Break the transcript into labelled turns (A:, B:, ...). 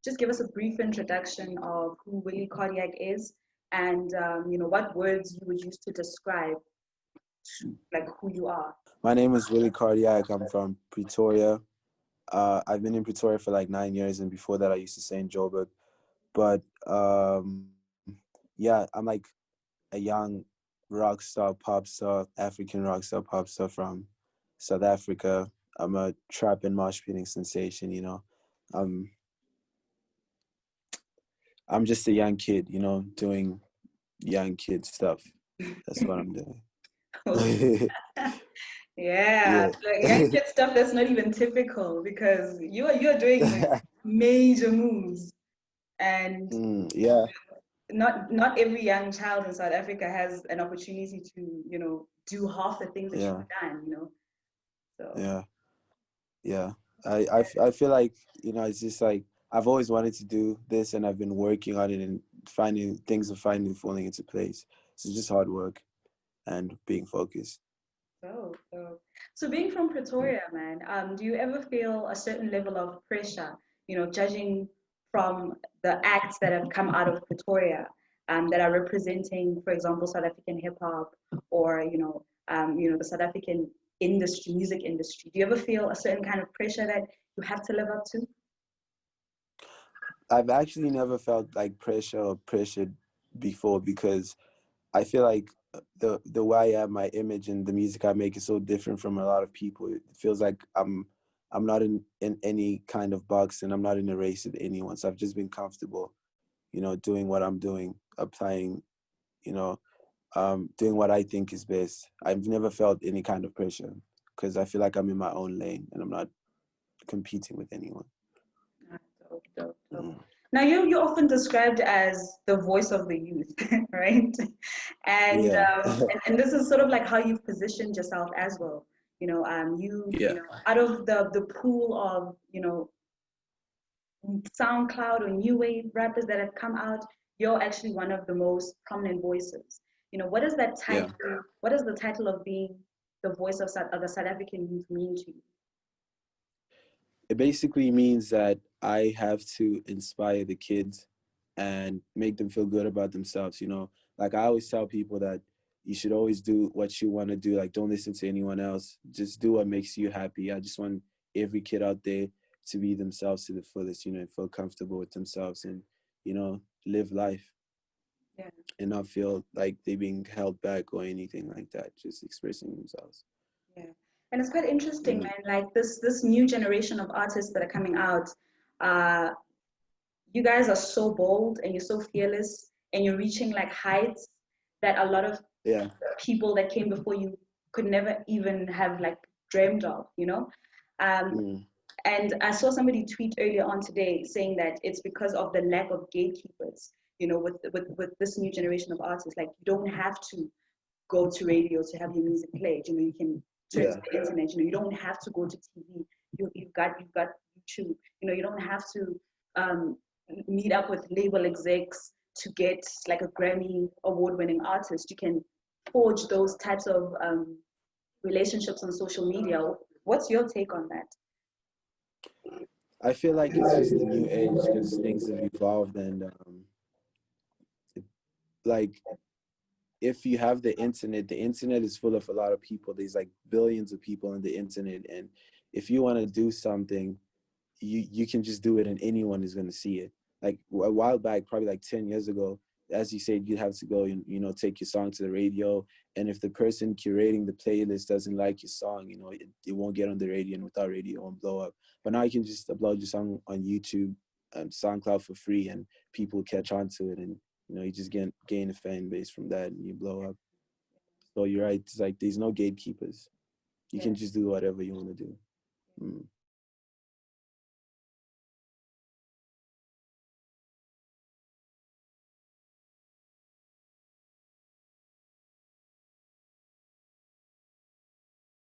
A: just give us a brief introduction of who Willy Cardiac is and, what words you would use to describe like who you are.
B: My name is Willy Cardiac. I'm from Pretoria. I've been in Pretoria for like 9 years, and before that, I used to stay in Joburg. But yeah, I'm like a young rock star, pop star, African rock star, pop star from South Africa. I'm a trap and mosh pitting sensation. Um, I'm just a young kid, doing young kid stuff. That's what I'm doing.
A: Yeah,
B: Yeah.
A: like young kid stuff that's not even typical because you're doing like major moves, and
B: Yeah.
A: not every young child in South Africa has an opportunity to, do half the things that you've
B: Yeah.
A: done. So
B: Yeah. Yeah. I feel like, it's just like I've always wanted to do this, and I've been working on it, and finding things are finally falling into place. So it's just hard work and being focused.
A: so being from Pretoria, man, do you ever feel a certain level of pressure, judging from the acts that have come out of Pretoria, that are representing, for example, South African hip hop or, the South African industry, music industry? Do you ever feel a certain kind of pressure that you have to live up to?
B: I've actually never felt like pressure or pressured before, because I feel like the way I am, my image and the music I make is so different from a lot of people. It feels like I'm not in any kind of box, and I'm not in a race with anyone. So I've just been comfortable, doing what I'm doing, applying, you know, doing what I think is best. I've never felt any kind of pressure, because I feel like I'm in my own lane and I'm not competing with anyone.
A: Ah, dope.
B: Mm.
A: Now you're often described as the voice of the youth, right? And,
B: Yeah.
A: and this is sort of like how you've positioned yourself as well.
B: Yeah.
A: Out of the pool of, SoundCloud or new wave rappers that have come out, you're actually one of the most prominent voices. What does that
B: Yeah.
A: title, what does the title of being the voice of the South African youth mean to you?
B: It basically means that I have to inspire the kids and make them feel good about themselves. Like I always tell people that you should always do what you want to do. Like, don't listen to anyone else. Just do what makes you happy. I just want every kid out there to be themselves to the fullest, and feel comfortable with themselves, and, live life
A: Yeah.
B: and not feel like they're being held back or anything like that. Just expressing themselves.
A: Yeah, and it's quite interesting,
B: Mm.
A: man. Like this new generation of artists that are coming out, uh, you guys are so bold and you're so fearless, and you're reaching like heights that a lot of
B: Yeah.
A: people that came before you could never even have like dreamed of. Um,
B: Mm.
A: and I saw somebody tweet earlier on today saying that it's because of the lack of gatekeepers. With this new generation of artists, like you don't have to go to radio to have your music played. You can turn to
B: Yeah.
A: the internet. You don't have to go to TV. You've got YouTube. You don't have to um, meet up with label execs to get like a Grammy award-winning artist. You can forge those types of relationships on social media. What's your take on that?
B: I feel like it's just the new age, because things have evolved, and like if you have the internet is full of a lot of people. There's like billions of people on the internet, and if you want to do something, you can just do it, and anyone is going to see it. Like a while back, probably like 10 years ago, as you said, you'd have to go and, take your song to the radio, and if the person curating the playlist doesn't like your song, it won't get on the radio, and without radio it won't blow up. But now you can just upload your song on YouTube and SoundCloud for free, and people catch on to it, and you just gain a fan base from that, and you blow up. So you're right, it's like there's no gatekeepers. You
A: Yeah.
B: can just do whatever you want to do. Mm.